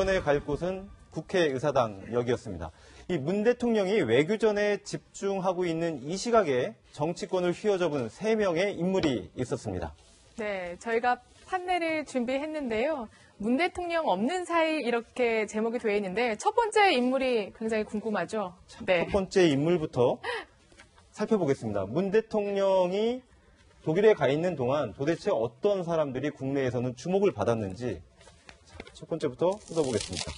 이번에 갈 곳은 국회의사당역이었습니다. 이 문 대통령이 외교전에 집중하고 있는 이 시각에 정치권을 휘어잡은 3명의 인물이 있었습니다. 네, 저희가 판넬을 준비했는데요. 문 대통령 없는 사이 이렇게 제목이 되어 있는데 첫 번째 인물이 굉장히 궁금하죠. 네. 첫 번째 인물부터 살펴보겠습니다. 문 대통령이 독일에 가 있는 동안 도대체 어떤 사람들이 국내에서는 주목을 받았는지 첫 번째부터 뜯어보겠습니다.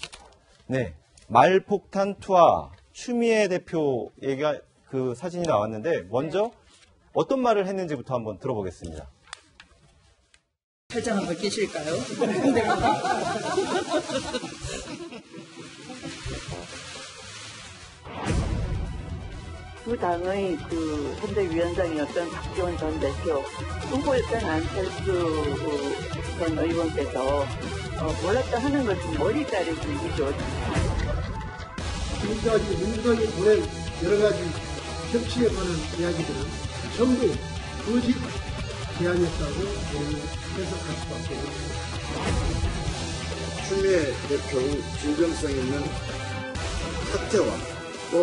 네, 말폭탄 투하 추미애 대표 얘기가 그 사진이 나왔는데 먼저 어떤 말을 했는지부터 한번 들어보겠습니다. 팔짱 한번 끼실까요? 두 당의 그 선대위원장이었던 박지원 전 대표, 후보였던 안철수 전 의원께서 몰랐다 하는 것은 머리 자르기 일이죠. 지금까지 민주당이 보낸 여러 가지 협치에 관한 이야기들은 전부 거짓 제안이었다고 해석할 수밖에 없습니다. 추미애 대표의 진정성 있는 사퇴와 또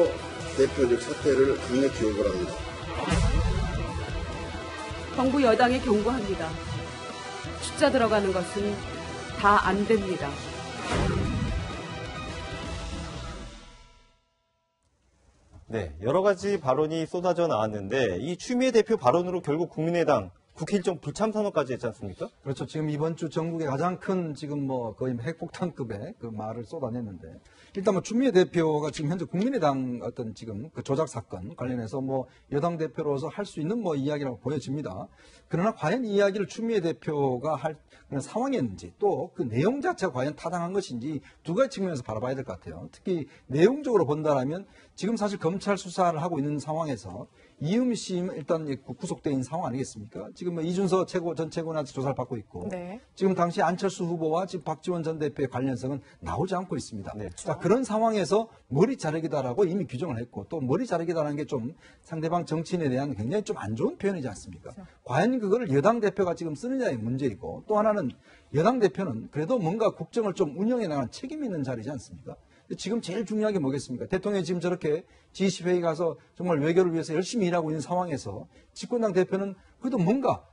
대표적 사퇴를 강력히 요구를 합니다. 정부 여당이 경고합니다. 숫자 들어가는 것은 다 안 됩니다. 네, 여러 가지 발언이 쏟아져 나왔는데 이 추미애 대표 발언으로 결국 국민의당 국회 일정 불참 선언까지 했지 않습니까? 그렇죠. 지금 이번 주 전국에 가장 큰 지금 뭐 거의 핵폭탄급의 그 말을 쏟아냈는데 일단 뭐 추미애 대표가 지금 현재 국민의당 어떤 지금 그 조작 사건 관련해서 뭐 여당 대표로서 할 수 있는 뭐 이야기라고 보여집니다. 그러나 과연 이 이야기를 추미애 대표가 할 그런 상황이었는지 또 그 내용 자체가 과연 타당한 것인지 두 가지 측면에서 바라봐야 될 것 같아요. 특히 내용적으로 본다라면 지금 사실 검찰 수사를 하고 있는 상황에서 이음씨 일단 구속되어 있는 상황 아니겠습니까? 지금 뭐 이준서 전 최고한테 조사를 받고 있고 네. 지금 당시 안철수 후보와 지금 박지원 전 대표의 관련성은 나오지 않고 있습니다. 네. 자, 그런 상황에서 머리 자르기다라고 이미 규정을 했고 또 머리 자르기다라는 게 좀 상대방 정치인에 대한 굉장히 좀 안 좋은 표현이지 않습니까? 그렇죠. 과연 그거를 여당 대표가 지금 쓰느냐의 문제이고 또 하나는 여당 대표는 그래도 뭔가 국정을 좀 운영해 나가는 책임이 있는 자리지 않습니까? 지금 제일 중요한 게 뭐겠습니까? 대통령이 지금 저렇게 G20회의 가서 정말 외교를 위해서 열심히 일하고 있는 상황에서 집권당 대표는 그래도 뭔가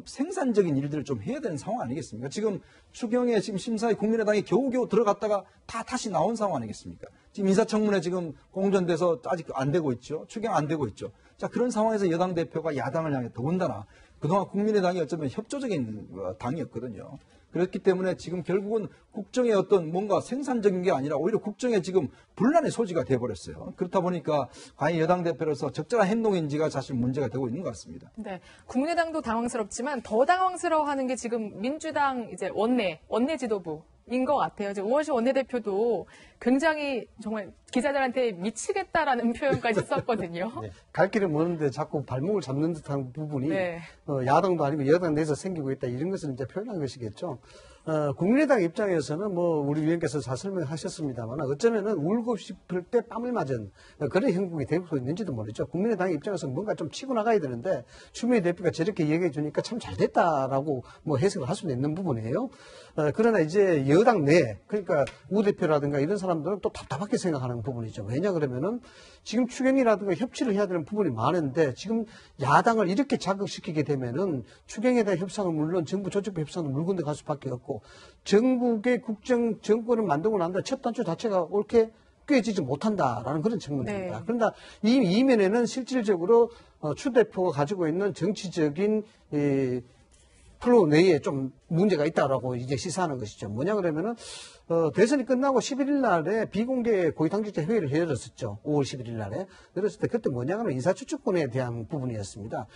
생산적인 일들을 좀 해야 되는 상황 아니겠습니까? 지금 추경에 지금 심사에 국민의당이 겨우겨우 들어갔다가 다시 나온 상황 아니겠습니까? 지금 인사청문회 지금 공전돼서 아직 안 되고 있죠. 추경 안 되고 있죠. 자, 그런 상황에서 여당 대표가 야당을 향해 더군다나 그동안 국민의당이 어쩌면 협조적인 당이었거든요. 그렇기 때문에 지금 결국은 국정의 어떤 뭔가 생산적인 게 아니라 오히려 국정에 지금 분란의 소지가 돼버렸어요. 그렇다 보니까 과연 여당 대표로서 적절한 행동인지가 사실 문제가 되고 있는 것 같습니다. 네, 국민의당도 당황스럽지만 더 당황스러워하는 게 지금 민주당 이제 원내 지도부인 것 같아요. 지금 우원식 원내대표도 굉장히 정말 기자들한테 미치겠다라는 표현까지 썼거든요. 네. 갈 길을 모르는데 자꾸 발목을 잡는 듯한 부분이 네. 야당도 아니고 여당 내에서 생기고 있다 이런 것을 이제 표현한 것이겠죠. 국민의당 입장에서는 뭐 우리 위원께서 잘 설명하셨습니다만 어쩌면은 울고 싶을 때 뺨을 맞은 그런 형국이 되고 있는지도 모르죠. 국민의당 입장에서 뭔가 좀 치고 나가야 되는데 추미애 대표가 저렇게 얘기해 주니까 참 잘 됐다라고 뭐 해석을 할 수도 있는 부분이에요. 그러나 이제 여당 내 그러니까 우 대표라든가 이런 사람들은 또 답답하게 생각하는 부분이죠. 왜냐 그러면은 지금 추경이라든가 협치를 해야 되는 부분이 많은데 지금 야당을 이렇게 자극시키게 되면은 추경에 대한 협상은 물론 정부 조직부 협상은 물건데 갈 수밖에 없고 전국의 국정 정권을 만들고 난 다음에 첫 단추 자체가 옳게 꿰지지 못한다라는 그런 측면입니다. 네. 그런데 이 이면에는 실질적으로 추 대표가 가지고 있는 정치적인 플로우 내에 좀 문제가 있다라고 이제 시사하는 것이죠. 뭐냐 그러면은 대선이 끝나고 11일 날에 비공개 고위당직자 회의를 열었었죠. 5월 11일 날에 열었을 때 그때 뭐냐 하면 인사추천권에 대한 부분이었습니다.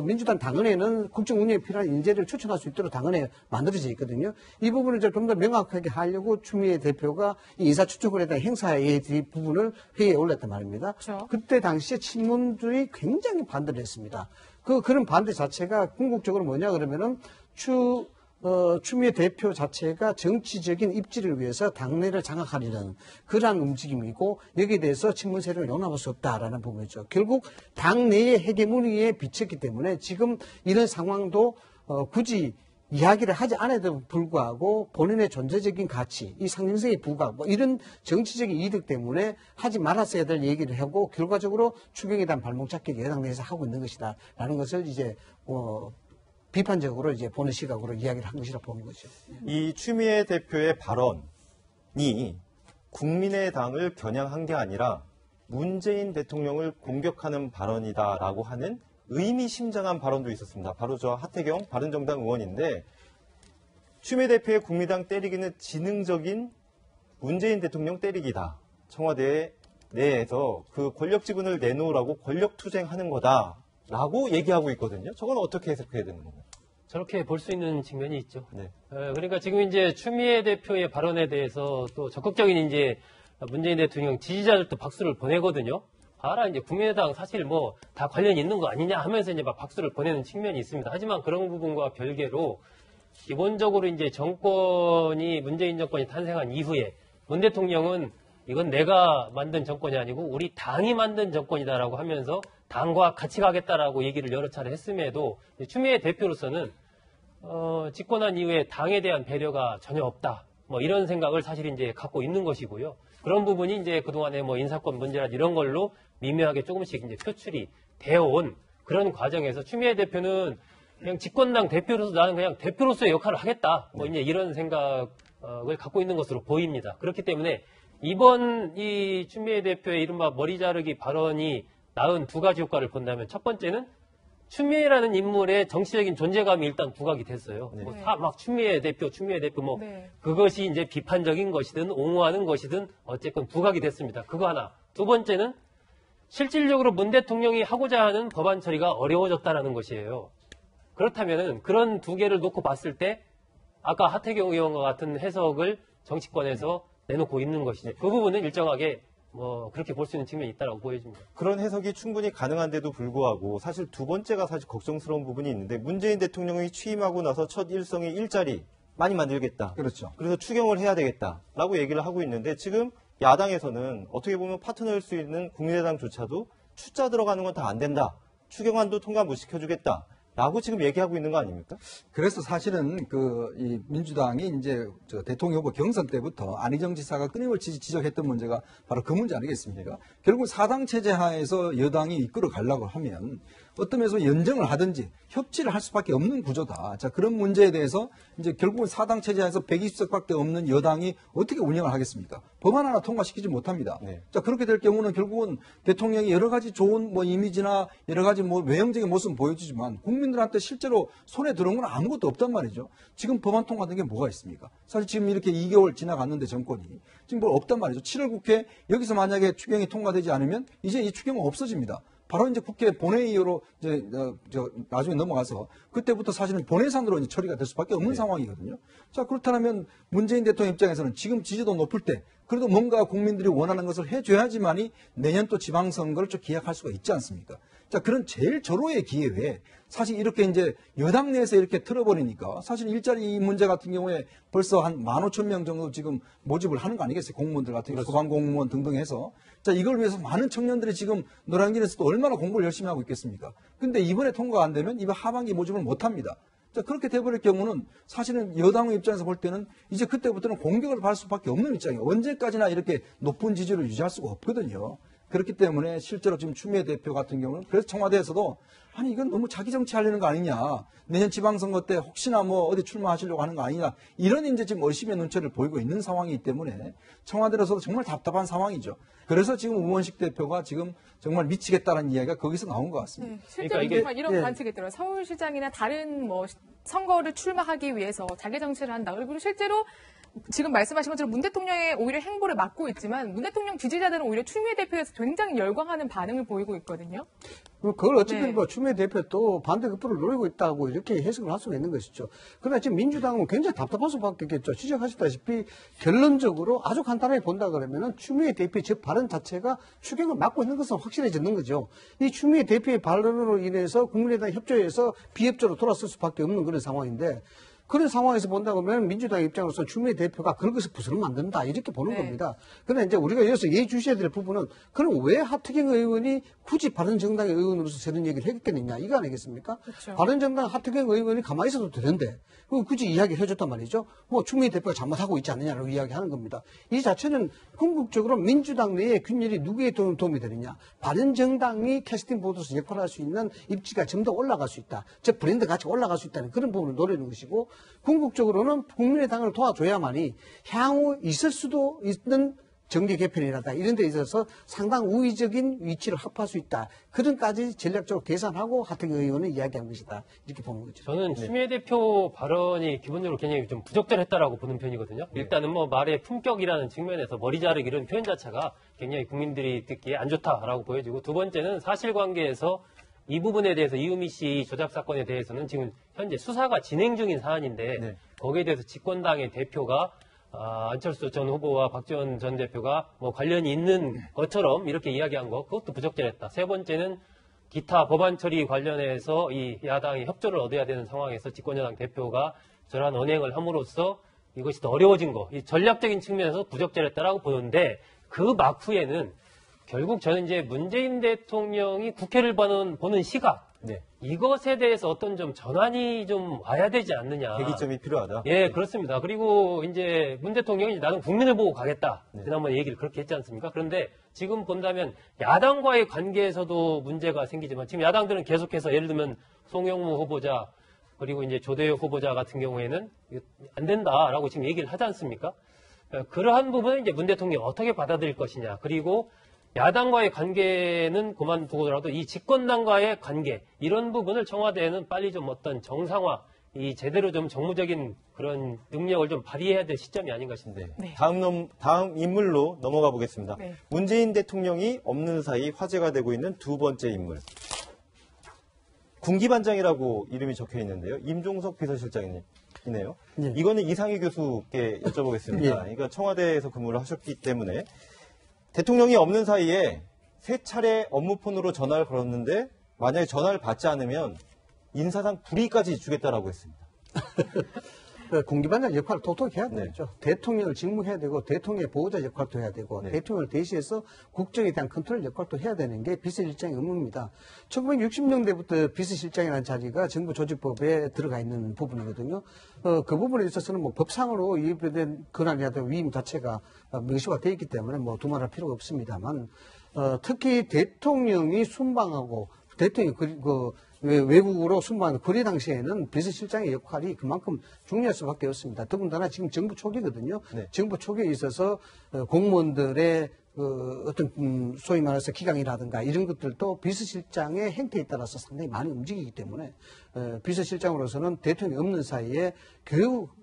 민주당 당헌에는 국정 운영에 필요한 인재를 추천할 수 있도록 당헌에 만들어져 있거든요. 이 부분을 좀 더 명확하게 하려고 추미애 대표가 이 인사추천권에 대한 행사의 부분을 회의에 올렸단 말입니다. 그렇죠. 그때 당시에 친문들이 굉장히 반대를 했습니다. 그런 반대 자체가 궁극적으로 뭐냐 그러면은 추미애 대표 자체가 정치적인 입지를 위해서 당내를 장악하려는 그러한 움직임이고 여기에 대해서 친문 세력을 용납할 수 없다라는 부분이죠. 결국 당내의 헤게모니에 비쳤기 때문에 지금 이런 상황도 굳이 이야기를 하지 않아도 불구하고 본인의 존재적인 가치, 이 상징성의 부각, 뭐 이런 정치적인 이득 때문에 하지 말았어야 될 얘기를 하고 결과적으로 추경에 대한 발목 잡기를 여당 내에서 하고 있는 것이다라는 것을 이제 비판적으로 이제 보는 시각으로 이야기를 한 것이라 보는 거죠. 이 추미애 대표의 발언이 국민의당을 겨냥한 게 아니라 문재인 대통령을 공격하는 발언이다라고 하는 의미심장한 발언도 있었습니다. 바로 저 하태경 바른정당 의원인데 추미애 대표의 국민의당 때리기는 지능적인 문재인 대통령 때리기다. 청와대 내에서 그 권력 지분을 내놓으라고 권력 투쟁하는 거다라고 얘기하고 있거든요. 저건 어떻게 해석해야 되는 건가요? 저렇게 볼 수 있는 측면이 있죠. 네. 그러니까 지금 이제 추미애 대표의 발언에 대해서 또 적극적인 이제 문재인 대통령 지지자들도 박수를 보내거든요. 봐라, 이제 국민의당 사실 뭐 다 관련이 있는 거 아니냐 하면서 이제 막 박수를 보내는 측면이 있습니다. 하지만 그런 부분과 별개로 기본적으로 이제 문재인 정권이 탄생한 이후에 문 대통령은 이건 내가 만든 정권이 아니고 우리 당이 만든 정권이다라고 하면서 당과 같이 가겠다라고 얘기를 여러 차례 했음에도 추미애 대표로서는 집권한 이후에 당에 대한 배려가 전혀 없다. 뭐 이런 생각을 사실 이제 갖고 있는 것이고요. 그런 부분이 이제 그동안에 뭐 인사권 문제나 이런 걸로 미묘하게 조금씩 이제 표출이 되어 온 그런 과정에서 추미애 대표는 그냥 집권당 대표로서 나는 그냥 대표로서의 역할을 하겠다. 뭐 이제 이런 생각을 갖고 있는 것으로 보입니다. 그렇기 때문에 이번 이 추미애 대표의 이른바 머리 자르기 발언이 낳은 두 가지 효과를 본다면 첫 번째는 추미애라는 인물의 정치적인 존재감이 일단 부각이 됐어요. 네. 막 추미애 대표 뭐 네. 그것이 이제 비판적인 것이든 옹호하는 것이든 어쨌건 부각이 됐습니다. 그거 하나. 두 번째는 실질적으로 문 대통령이 하고자 하는 법안 처리가 어려워졌다는 것이에요. 그렇다면은 그런 두 개를 놓고 봤을 때 아까 하태경 의원과 같은 해석을 정치권에서 내놓고 있는 것이죠. 그 부분은 일정하게 뭐 그렇게 볼 수 있는 측면이 있다고 보여집니다. 그런 해석이 충분히 가능한데도 불구하고 사실 두 번째가 사실 걱정스러운 부분이 있는데 문재인 대통령이 취임하고 나서 첫 일성의 일자리 많이 만들겠다. 그렇죠. 그래서 추경을 해야 되겠다라고 얘기를 하고 있는데 지금 야당에서는 어떻게 보면 파트너일 수 있는 국민의당조차도 출자 들어가는 건 다 안 된다. 추경안도 통과 못 시켜주겠다. 라고 지금 얘기하고 있는 거 아닙니까? 그래서 사실은 이 민주당이 이제 대통령 후보 경선 때부터 안희정 지사가 끊임없이 지적했던 문제가 바로 그 문제 아니겠습니까? 결국 사당 체제 하에서 여당이 이끌어 가려고 하면 어떤 면에서 연정을 하든지 협치를 할 수밖에 없는 구조다. 자, 그런 문제에 대해서 이제 결국은 사당 체제 하에서 120석밖에 없는 여당이 어떻게 운영을 하겠습니까? 법안 하나 통과시키지 못합니다. 네. 자, 그렇게 될 경우는 결국은 대통령이 여러 가지 좋은 뭐 이미지나 여러 가지 뭐 외형적인 모습은 보여주지만 국민들한테 실제로 손에 들어온 건 아무것도 없단 말이죠. 지금 법안 통과된 게 뭐가 있습니까? 사실 지금 이렇게 2개월 지나갔는데 정권이 지금 뭘 없단 말이죠. 7월 국회 여기서 만약에 추경이 통과되지 않으면 이제 이 추경은 없어집니다. 바로 이제 국회 본회의로 이제 나중에 넘어가서 그때부터 사실은 본회의산으로 이제 처리가 될 수밖에 없는 상황이거든요. 자, 그렇다면 문재인 대통령 입장에서는 지금 지지도 높을 때 그래도 뭔가 국민들이 원하는 것을 해줘야지만이 내년 또 지방선거를 좀 기약할 수가 있지 않습니까? 자, 그런 제일 절호의 기회에 사실 이렇게 이제 여당 내에서 이렇게 틀어버리니까 사실 일자리 문제 같은 경우에 벌써 한 15,000명 정도 지금 모집을 하는 거 아니겠어요? 공무원들 같은 경우, 소방공무원 등등 해서. 자, 이걸 위해서 많은 청년들이 지금 노량진에서도 얼마나 공부를 열심히 하고 있겠습니까? 근데 이번에 통과가 안 되면 이번 하반기 모집을 못 합니다. 자, 그렇게 돼버릴 경우는 사실은 여당의 입장에서 볼 때는 이제 그때부터는 공격을 받을 수밖에 없는 입장이에요. 언제까지나 이렇게 높은 지지를 유지할 수가 없거든요. 그렇기 때문에 실제로 지금 추미애 대표 같은 경우는 그래서 청와대에서도 아니 이건 너무 자기 정치하려는 거 아니냐. 내년 지방선거 때 혹시나 뭐 어디 출마하시려고 하는 거 아니냐. 이런 이제 지금 의심의 눈초리를 보이고 있는 상황이기 때문에 청와대로서도 정말 답답한 상황이죠. 그래서 지금 우원식 대표가 지금 정말 미치겠다는 이야기가 거기서 나온 것 같습니다. 네, 실제로 그러니까 정말 이런 관측이 있더라고요. 서울시장이나 다른 뭐 선거를 출마하기 위해서 자기 정치를 한다. 그리고 실제로 지금 말씀하신 것처럼 문 대통령의 오히려 행보를 막고 있지만 문 대통령 지지자들은 오히려 추미애 대표에서 굉장히 열광하는 반응을 보이고 있거든요. 그걸 어쨌든 네. 뭐 추미애 대표 또 반대급부를 노리고 있다고 이렇게 해석을 할 수가 있는 것이죠. 그러나 지금 민주당은 굉장히 답답할 수밖에 없겠죠. 지적하셨다시피 결론적으로 아주 간단하게 본다 그러면은 추미애 대표의 즉 발언 자체가 추경을 막고 있는 것은 확실해지는 거죠. 이 추미애 대표의 발언으로 인해서 국민의당 협조해서 비협조로 돌아설 수밖에 없는 그런 상황인데 그런 상황에서 본다고 하면 민주당 입장으로서 추미애 대표가 그런 것을 부스럼 만든다 이렇게 보는 겁니다. 그런데 이제 우리가 여기서 예의주시해야 될 부분은 그럼 왜 하태경 의원이 굳이 바른정당의 의원으로서 저런 얘기를 했겠느냐 이거 아니겠습니까? 그렇죠. 바른정당 하태경 의원이 가만히 있어도 되는데 굳이 이야기를 해줬단 말이죠. 뭐 추미애 대표가 잘못하고 있지 않느냐라고 이야기하는 겁니다. 이 자체는 궁극적으로 민주당 내에 균열이 누구에 도움이 되느냐. 바른정당이 캐스팅 보드로서 역할을 할 수 있는 입지가 좀 더 올라갈 수 있다. 즉 브랜드 가치가 올라갈 수 있다는 그런 부분을 노리는 것이고 궁극적으로는 국민의당을 도와줘야만이 향후 있을 수도 있는 정계 개편이라다 이런 데 있어서 상당 우위적인 위치를 확보할 수 있다. 그런까지 전략적으로 계산하고 하태경 의원은 이야기한 것이다. 이렇게 보는 거죠. 저는 추미애 대표 발언이 기본적으로 굉장히 좀 부적절했다라고 보는 편이거든요. 일단은 뭐 말의 품격이라는 측면에서 머리 자르기 이런 표현 자체가 굉장히 국민들이 듣기에 안 좋다라고 보여지고 두 번째는 사실관계에서 이 부분에 대해서 이유미 씨 조작 사건에 대해서는 지금 현재 수사가 진행 중인 사안인데 네. 거기에 대해서 집권당의 대표가 안철수 전 후보와 박지원 전 대표가 뭐 관련이 있는 것처럼 이렇게 이야기한 거 그것도 부적절했다. 세 번째는 기타 법안 처리 관련해서 이 야당이 협조를 얻어야 되는 상황에서 집권여당 대표가 저러한 언행을 함으로써 이것이 더 어려워진 거. 이 전략적인 측면에서 부적절했다라고 보는데 그 막후에는 결국 저는 이제 문재인 대통령이 국회를 보는 시각 네. 이것에 대해서 어떤 좀 전환이 좀 와야 되지 않느냐. 대기점이 필요하다. 예, 그렇습니다. 그리고 이제 문 대통령이 나는 국민을 보고 가겠다. 네. 지난번에 얘기를 그렇게 했지 않습니까? 그런데 지금 본다면 야당과의 관계에서도 문제가 생기지만 지금 야당들은 계속해서 예를 들면 송영무 후보자 그리고 이제 조대혁 후보자 같은 경우에는 이거 안 된다라고 지금 얘기를 하지 않습니까? 그러한 부분은 이제 문 대통령이 어떻게 받아들일 것이냐. 그리고 야당과의 관계는 그만두고라도 이 집권당과의 관계 이런 부분을 청와대에는 빨리 좀 어떤 정상화 이 제대로 좀 정무적인 그런 능력을 좀 발휘해야 될 시점이 아닌가 싶네요. 네. 다음 인물로 넘어가 보겠습니다. 네. 문재인 대통령이 없는 사이 화제가 되고 있는 두 번째 인물. 군기반장이라고 이름이 적혀 있는데요. 임종석 비서실장이네요. 예. 이거는 이상희 교수께 여쭤보겠습니다. 예. 그러니까 청와대에서 근무를 하셨기 때문에 대통령이 없는 사이에 3차례 업무폰으로 전화를 걸었는데 만약에 전화를 받지 않으면 인사상 불이익까지 주겠다라고 했습니다. 공기반장 역할을 톡톡히 해야 네. 되겠죠. 대통령을 직무해야 되고 대통령의 보호자 역할도 해야 되고 네. 대통령을 대시해서 국정에 대한 컨트롤 역할도 해야 되는 게 비서실장의 의무입니다. 1960년대부터 비서실장이라는 자리가 정부 조직법에 들어가 있는 부분이거든요. 그 부분에 있어서는 뭐 법상으로 이입된 권한이라든가 위임 자체가 명시가 되어 있기 때문에 뭐 두말할 필요가 없습니다만 특히 대통령이 순방하고 대통령이 외국으로 순방하는 그리 당시에는 비서실장의 역할이 그만큼 중요할 수밖에 없습니다. 더군다나 지금 정부 초기거든요. 네. 정부 초기에 있어서 공무원들의 어떤 소위 말해서 기강이라든가 이런 것들도 비서실장의 행태에 따라서 상당히 많이 움직이기 때문에 비서실장으로서는 대통령이 없는 사이에 교육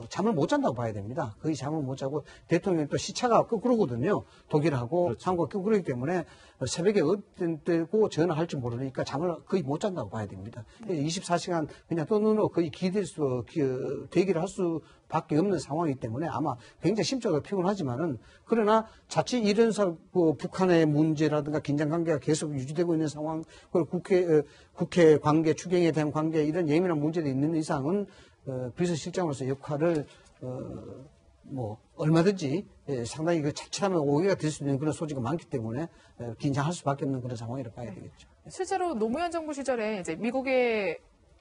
잠을 못 잔다고 봐야 됩니다. 거의 잠을 못 자고 대통령이 또 시차가 거꾸로거든요. 독일하고 그렇죠. 한국 거꾸로이기 때문에 새벽에 어떤 때고 전화할 줄 모르니까 잠을 거의 못 잔다고 봐야 됩니다. 24시간 그냥 또 눈으로 거의 대기를 할 수밖에 없는 상황이기 때문에 아마 굉장히 심적으로 피곤하지만은 그러나 자칫 이런 북한의 문제라든가 긴장 관계가 계속 유지되고 있는 상황 그리고 국회 관계 추경에 대한 관계 이런 예민한 문제도 있는 이상은 비서실장으로서 역할을 얼마든지 상당히 자칫하면 오해가 될 수 있는 그런 소지가 많기 때문에 긴장할 수밖에 없는 그런 상황이라고 봐야 되겠죠. 실제로 노무현 정부 시절에 이제 미국에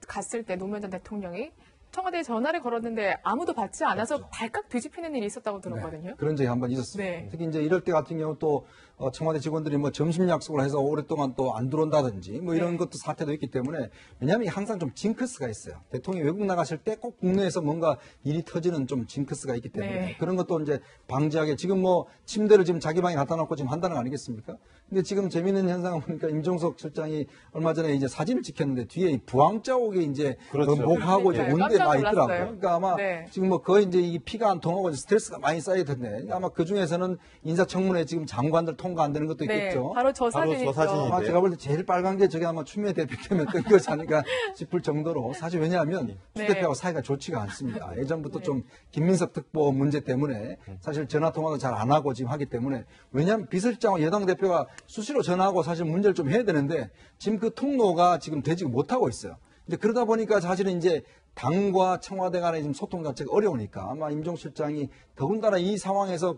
갔을 때 노무현 전 대통령이 청와대에 전화를 걸었는데 아무도 받지 않아서 그렇죠. 발칵 뒤집히는 일이 있었다고 들었거든요. 네, 그런 적이 한 번 있었습니다. 네. 특히 이제 이럴 때 같은 경우 또 청와대 직원들이 뭐 점심 약속을 해서 오랫동안 또 안 들어온다든지 뭐 이런 네. 것도 사태도 있기 때문에 왜냐하면 항상 좀 징크스가 있어요. 대통령이 외국 나가실 때 꼭 국내에서 뭔가 일이 터지는 좀 징크스가 있기 때문에 네. 그런 것도 이제 방지하게 지금 뭐 침대를 지금 자기 방에 갖다 놓고 지금 한다는 거 아니겠습니까? 근데 지금 재미있는 현상을 보니까 임종석 실장이 얼마 전에 이제 사진을 찍혔는데 뒤에 이 부항 자국이 이제 그렇죠. 그 목하고 이제 네, 온데 깜짝 나 있더라고요. 놀랐어요. 그러니까 아마 네. 지금 뭐 거의 이제 이 피가 안 통하고 스트레스가 많이 쌓일 텐데 아마 그 중에서는 인사청문회 지금 장관들 통과 안 되는 것도 네, 있겠죠. 바로 저 바로 저 사진이죠. 사진인데요. 아마 제가 볼 때 제일 빨간 게 저게 아마 추미애 대표 때문에 뜬 것이 아닐까 싶을 정도로 사실 왜냐하면 추 네. 대표하고 사이가 좋지가 않습니다. 예전부터 좀 김민석 특보 문제 때문에 사실 전화 통화도 잘 안 하고 지금 하기 때문에 왜냐하면 비서실장과 여당 대표가 수시로 전화하고 사실 문제를 좀 해야 되는데 지금 그 통로가 지금 되지 못하고 있어요. 근데 그러다 보니까 사실은 이제 당과 청와대 간의 지금 소통 자체가 어려우니까 아마 임종 실장이 더군다나 이 상황에서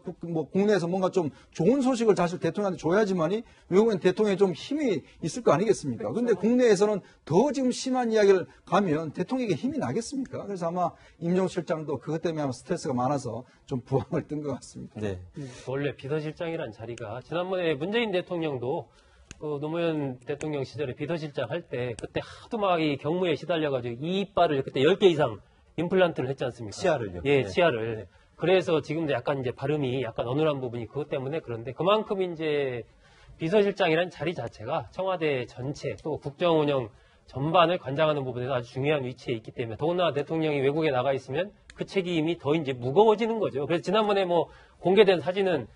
국내에서 뭔가 좀 좋은 소식을 사실 대통령한테 줘야지만이 외국엔 대통령에 좀 힘이 있을 거 아니겠습니까? 그런데 국내에서는 더 지금 심한 이야기를 가면 대통령에게 힘이 나겠습니까? 그래서 아마 임종 실장도 그것 때문에 아마 스트레스가 많아서 좀 부항을 뜬 것 같습니다. 네. 원래 비서실장이란 자리가 지난번에 문재인 대통령도 노무현 대통령 시절에 비서실장 할 때 그때 하도 막 이 경무에 시달려가지고 이빨을 그때 10개 이상 임플란트를 했지 않습니까? 치아를요? 예, 네. 치아를. 네. 그래서 지금도 약간 이제 발음이 약간 어눌한 부분이 그것 때문에 그런데 그만큼 이제 비서실장이란 자리 자체가 청와대 전체 또 국정 운영 전반을 관장하는 부분에서 아주 중요한 위치에 있기 때문에 더군다나 대통령이 외국에 나가 있으면 그 책임이 더 이제 무거워지는 거죠. 그래서 지난번에 뭐 공개된 사진은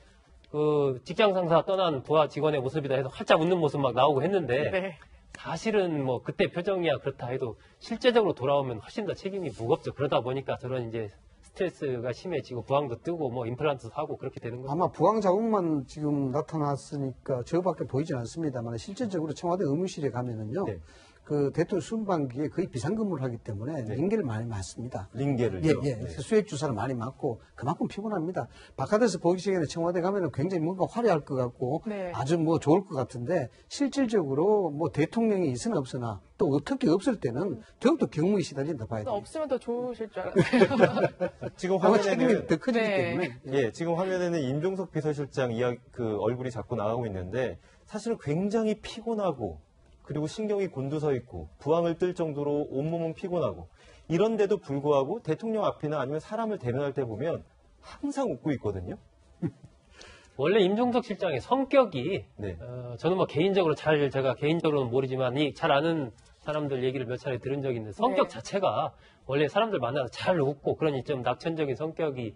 그 직장 상사 떠난 부하 직원의 모습이다 해서 활짝 웃는 모습 막 나오고 했는데 네. 사실은 뭐 그때 표정이야 그렇다 해도 실제적으로 돌아오면 훨씬 더 책임이 무겁죠. 그러다 보니까 저런 이제 스트레스가 심해지고 부항도 뜨고 뭐 임플란트도 하고 그렇게 되는 거죠. 아마 부항 자국만 지금 나타났으니까 저거밖에 보이진 않습니다만 실질적으로 청와대 의무실에 가면은요. 네. 그 대통령 순방기에 거의 비상근무를 하기 때문에 링겔을 많이 맞습니다. 링겔을요? 예, 예. 네. 수액 주사를 많이 맞고 그만큼 피곤합니다. 바깥에서 보기 시간에 청와대 가면은 굉장히 뭔가 화려할 것 같고 네. 아주 뭐 좋을 것 같은데 실질적으로 뭐 대통령이 있으나 없으나 또 특히 없을 때는 더욱더 경무에 시달린다 봐야 또 돼요. 없으면 더 좋으실 줄 알았어요. 지금 아마 책임이 화면에는 더 커지기 네. 때문에 예, 지금 화면에는 임종석 비서실장 그 얼굴이 자꾸 나가고 있는데 사실은 굉장히 피곤하고 그리고 신경이 곤두서 있고 부항을 뜰 정도로 온몸은 피곤하고 이런데도 불구하고 대통령 앞이나 아니면 사람을 대면할 때 보면 항상 웃고 있거든요. 원래 임종석 실장의 성격이 네. 저는 뭐 개인적으로 제가 개인적으로는 모르지만 잘 아는 사람들 얘기를 몇 차례 들은 적이 있는데 성격 네. 자체가 원래 사람들 만나서 잘 웃고 그러니 좀 낙천적인 성격이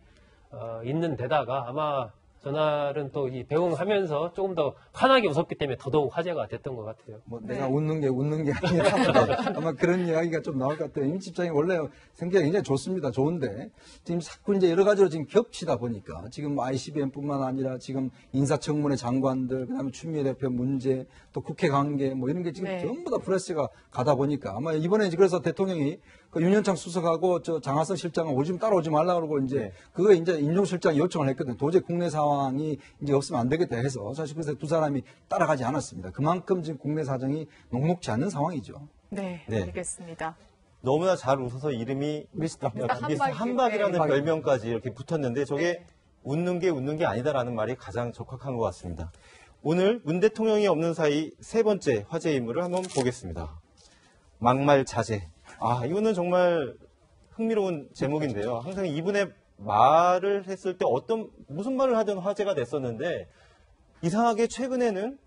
있는 데다가 아마 전날은 또 이 배웅하면서 조금 더 환하게 웃었기 때문에 더더욱 화제가 됐던 것 같아요. 뭐 네. 내가 웃는 게 아니라 아마 그런 이야기가 좀 나올 것 같아요. 임 실장이 원래 성격이 굉장히 좋습니다. 좋은데 지금 자꾸 이제 여러 가지로 지금 겹치다 보니까 지금 ICBM뿐만 아니라 지금 인사청문회 장관들 그다음에 추미애 대표 문제 또 국회 관계 뭐 이런 게 지금 네. 전부 다 프레스가 가다 보니까 아마 이번에 그래서 대통령이 그 윤현창 수석하고 저 장하성 실장은 따라오지 말라 그러고 이제 네. 그거 이제 임종 실장이 요청을 했거든요. 도저히 국내 상황이 이제 없으면 안 되겠다 해서 사실 그래서 두 사람이 따라가지 않았습니다. 그만큼 지금 국내 사정이 녹록지 않는 상황이죠. 네, 네. 알겠습니다. 너무나 잘 웃어서 이름이 미스터 한박이. 한박이라는 네. 별명까지 이렇게 붙었는데 저게 네. 웃는 게 아니다라는 말이 가장 적확한 것 같습니다. 오늘 문 대통령이 없는 사이 세 번째 화제 인물을 한번 보겠습니다. 막말 자제. 이거는 정말 흥미로운 제목인데요. 항상 이분의 말을 했을 때 무슨 말을 하든 화제가 됐었는데 이상하게 최근에는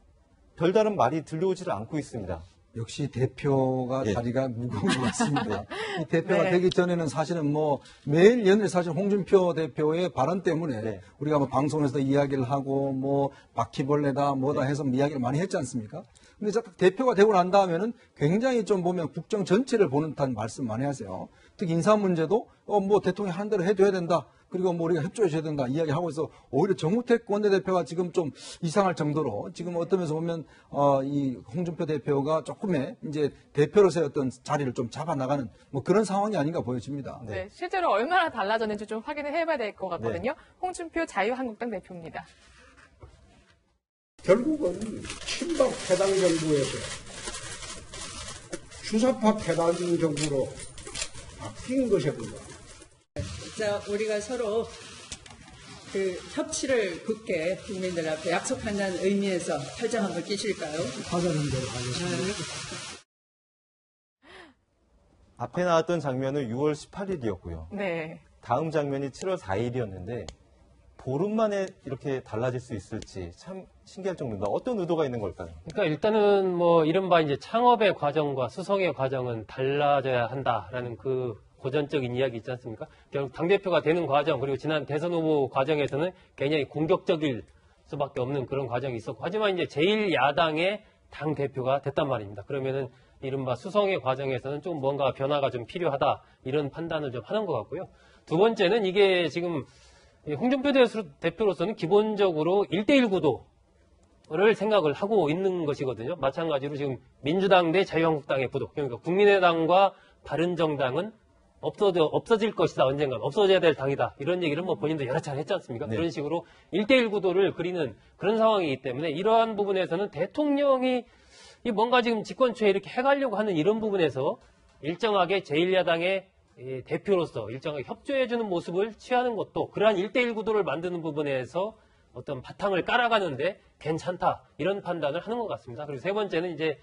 별다른 말이 들려오지를 않고 있습니다. 역시 대표가 예. 자리가 무거운 것 같습니다. 이 대표가 네. 되기 전에는 사실은 뭐 매일 연일 사실 홍준표 대표의 발언 때문에 네. 우리가 뭐 방송에서 이야기를 하고 뭐 바퀴벌레다 뭐다 해서 이야기를 많이 했지 않습니까? 근데 대표가 되고 난 다음에는 굉장히 좀 보면 국정 전체를 보는 듯한 말씀 많이 하세요. 특히 인사 문제도 뭐 대통령이 한 대로 해줘야 된다. 그리고 뭐 우리가 협조해줘야 된다 이야기하고 있어 오히려 정우택 원내대표가 지금 좀 이상할 정도로 지금 어떤 면에서 보면 이 홍준표 대표가 조금의 이제 대표로서의 어떤 자리를 좀 잡아나가는 뭐 그런 상황이 아닌가 보여집니다. 네, 실제로 얼마나 달라졌는지 좀 확인을 해봐야 될 것 같거든요. 네. 홍준표 자유한국당 대표입니다. 결국은 친박 해당 정부에서 주사파 해당 정부로 바뀐 것이군요. 자, 우리가 서로 그 협치를 굳게 국민들 앞에 약속한다는 의미에서 팔짱 한번 끼실까요? 하자는 대로 하겠습니다. 앞에 나왔던 장면은 6월 18일이었고요. 네. 다음 장면이 7월 4일이었는데 보름 만에 이렇게 달라질 수 있을지 참 신기할 정도입니다. 어떤 의도가 있는 걸까요? 그러니까 일단은 뭐 이른바 이제 창업의 과정과 수성의 과정은 달라져야 한다라는 그 고전적인 이야기 있지 않습니까? 결국 당대표가 되는 과정, 그리고 지난 대선 후보 과정에서는 굉장히 공격적일 수밖에 없는 그런 과정이 있었고, 하지만 이제 제1야당의 당대표가 됐단 말입니다. 그러면은 이른바 수성의 과정에서는 좀 뭔가 변화가 좀 필요하다, 이런 판단을 좀 하는 것 같고요. 두 번째는 이게 지금 홍준표 대표로서는 기본적으로 1대1 구도를 생각을 하고 있는 것이거든요. 마찬가지로 지금 민주당 대 자유한국당의 구도, 그러니까 국민의당과 바른정당은 없어질 것이다, 언젠간. 없어져야 될 당이다. 이런 얘기를 뭐 본인도 여러 차례 했지 않습니까? 네. 그런 식으로 1대1 구도를 그리는 그런 상황이기 때문에 이러한 부분에서는 대통령이 이 뭔가 지금 집권초에 이렇게 해가려고 하는 이런 부분에서 일정하게 제1야당의 대표로서 일정하게 협조해주는 모습을 취하는 것도 그러한 1대1 구도를 만드는 부분에서 어떤 바탕을 깔아가는데 괜찮다. 이런 판단을 하는 것 같습니다. 그리고 세 번째는 이제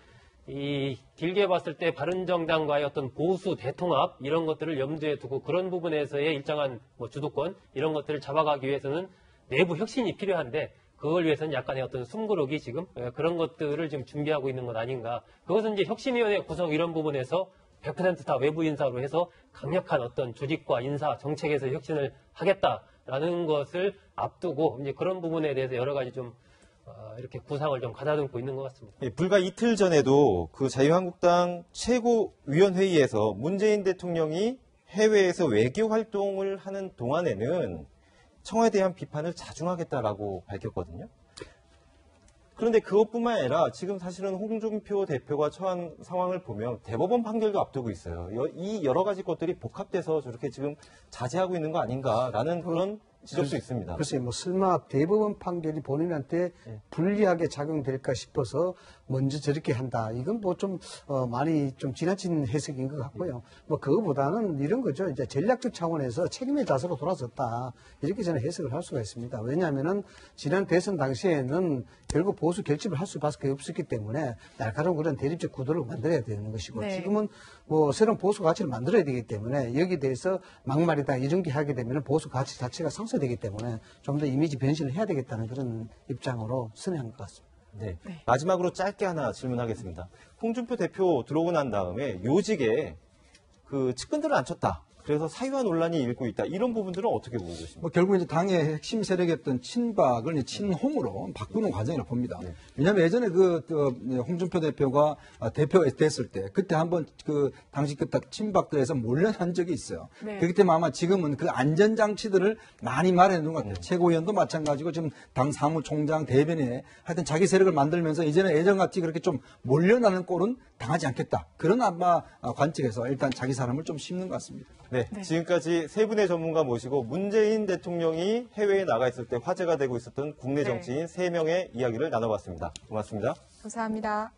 이 길게 봤을 때 바른정당과의 어떤 보수 대통합 이런 것들을 염두에 두고 그런 부분에서의 일정한 뭐 주도권 이런 것들을 잡아가기 위해서는 내부 혁신이 필요한데 그걸 위해서는 약간의 어떤 숨고르기 지금 그런 것들을 지금 준비하고 있는 것 아닌가. 그것은 이제 혁신위원회 구성 이런 부분에서 100% 다 외부 인사로 해서 강력한 어떤 조직과 인사 정책에서 혁신을 하겠다라는 것을 앞두고 이제 그런 부분에 대해서 여러 가지 좀 이렇게 구상을 좀 가다듬고 있는 것 같습니다. 예, 불과 이틀 전에도 그 자유한국당 최고위원회의에서 문재인 대통령이 해외에서 외교 활동을 하는 동안에는 청와대에 대한 비판을 자중하겠다라고 밝혔거든요. 그런데 그것뿐만 아니라 지금 사실은 홍준표 대표가 처한 상황을 보면 대법원 판결도 앞두고 있어요. 이 여러 가지 것들이 복합돼서 저렇게 지금 자제하고 있는 거 아닌가라는 그런 지적도 있습니다. 글쎄, 뭐 설마 대법원 판결이 본인한테 불리하게 작용될까 싶어서 먼저 저렇게 한다. 이건 뭐 좀 많이 좀 지나친 해석인 것 같고요. 뭐 그거보다는 이런 거죠. 이제 전략적 차원에서 책임의 자세로 돌아섰다. 이렇게 저는 해석을 할 수가 있습니다. 왜냐하면은 지난 대선 당시에는 결국 보수 결집을 할 수밖에 없었기 때문에 날카로운 그런 대립적 구도를 만들어야 되는 것이고 네. 지금은 뭐 새로운 보수 가치를 만들어야 되기 때문에 여기에 대해서 막말이다 이런 게 하게 되면 보수 가치 자체가 상쇄되기 때문에 좀 더 이미지 변신을 해야 되겠다는 그런 입장으로 선회한 것 같습니다. 네. 마지막으로 짧게 하나 질문하겠습니다. 홍준표 대표 들어오고 난 다음에 요직에 그 측근들을 안 쳤다. 그래서 사유화 논란이 일고 있다. 이런 부분들은 어떻게 보고 계십니까? 뭐 결국 이제 당의 핵심 세력이었던 친박을 이제 친홍으로 바꾸는 과정이라고 봅니다. 왜냐하면 예전에 홍준표 대표가 대표됐을 때 그때 한번 그 당시 그 친박들에서 몰려난 적이 있어요. 네. 그렇기 때문에 아마 지금은 그 안전장치들을 많이 마련해 놓은 것 같아요. 최고위원도 마찬가지고 지금 당 사무총장 대변인에 하여튼 자기 세력을 만들면서 이제는 예전같이 그렇게 좀 몰려나는 꼴은 당하지 않겠다. 그런 아마 관측에서 일단 자기 사람을 좀 심는 것 같습니다. 네, 지금까지 세 분의 전문가 모시고 문재인 대통령이 해외에 나가 있을 때 화제가 되고 있었던 국내 정치인 세 명의 이야기를 나눠봤습니다. 고맙습니다. 감사합니다.